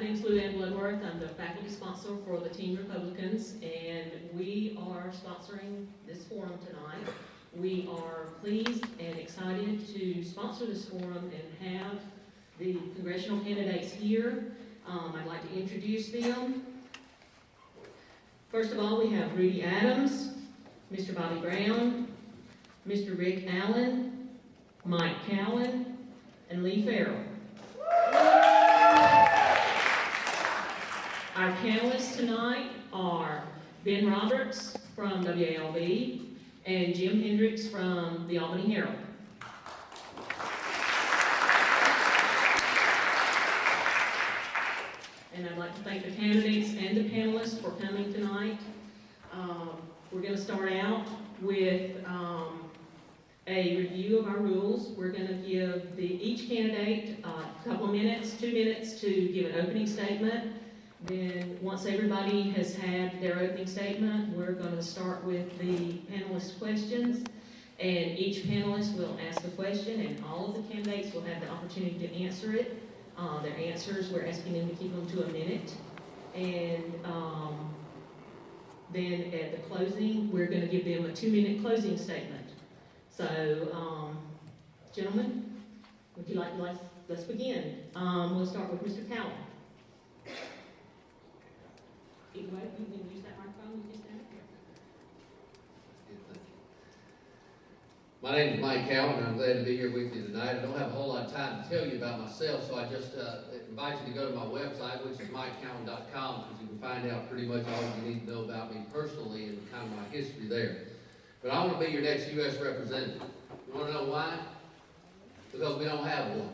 name's Lou Ann Bloodworth. I'm the faculty sponsor for the Team Republicans, and we are sponsoring this forum tonight. We are pleased and excited to sponsor this forum and have the congressional candidates here. I'd like to introduce them. First of all, we have Rudy Adams, Mr. Bobby Brown, Mr. Rick Allen, Mike Keown, and Lee Farrell. Our panelists tonight are Ben Roberts from WALB and Jim Hendricks from the Albany Herald. And I'd like to thank the candidates and the panelists for coming tonight. We're going to start out with a review of our rules. We're going to give each candidate a couple of minutes, 2 minutes, to give an opening statement. Then once everybody has had their opening statement, we're going to start with the panelist questions. And each panelist will ask a question, and all of the candidates will have the opportunity to answer it. Their answers, we're asking them to keep them to a minute. And then at the closing, we're going to give them a 2-minute closing statement. So, gentlemen, would you let's begin. We'll start with Mr. Keown. Either way, you can use that microphone. You just My name is Mike Keown, and I'm glad to be here with you tonight. I don't have a whole lot of time to tell you about myself, so I just invite you to go to my website, which is mikekeown.com, because you can find out pretty much all you need to know about me personally and kind of my history there. But I want to be your next U.S. representative. You want to know why? Because we don't have one.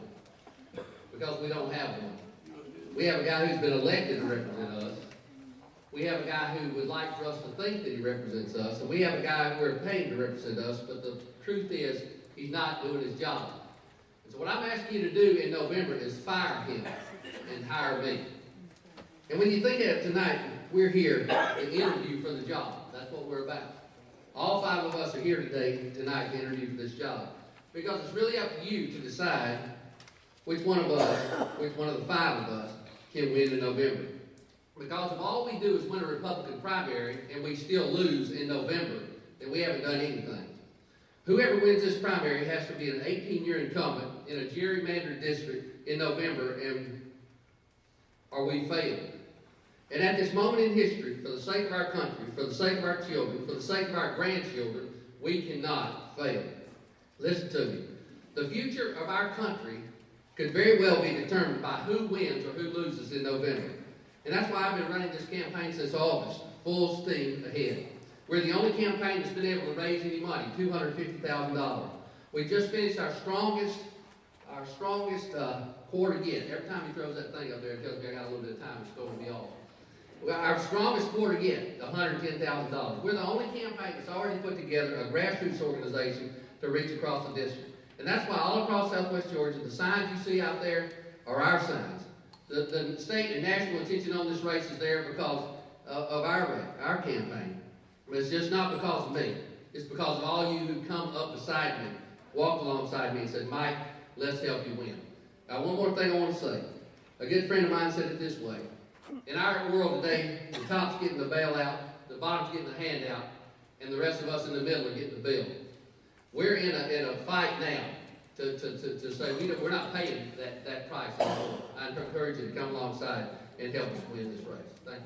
Because we don't have one. We have a guy who's been elected to represent us. We have a guy who would like for us to think that he represents us, and we have a guy we're paying to represent us, but the truth is he's not doing his job. And so what I'm asking you to do in November is fire him and hire me. And when you think of it tonight, we're here to interview for the job. That's what we're about. All 5 of us are here tonight to interview for this job. Because it's really up to you to decide which one of the 5 of us, can win in November. Because if all we do is win a Republican primary and we still lose in November, then we haven't done anything. Whoever wins this primary has to be an 18-year incumbent in a gerrymandered district in November, or we fail. And at this moment in history, for the sake of our country, for the sake of our children, for the sake of our grandchildren, we cannot fail. Listen to me. The future of our country could very well be determined by who wins or who loses in November. And that's why I've been running this campaign since August, full steam ahead. We're the only campaign that's been able to raise any money, $250,000. We just finished our strongest quarter yet. Every time he throws that thing up there, it tells me I got a little bit of time, it's going to be off. Our strongest quarter yet, $110,000. We're the only campaign that's already put together a grassroots organization to reach across the district. And that's why all across Southwest Georgia, the signs you see out there are our signs. The state and national attention on this race is there because of our campaign. But it's just not because of me. It's because of all you who come up beside me, walked alongside me and said, Mike, let's help you win. Now, one more thing I want to say. A good friend of mine said it this way. In our world today, the top's getting the bailout, the bottom's getting the handout, and the rest of us in the middle are getting the bill. We're in a fight now to say we're not paying that price anymore. I encourage you to come alongside and help us win this race. Thank you.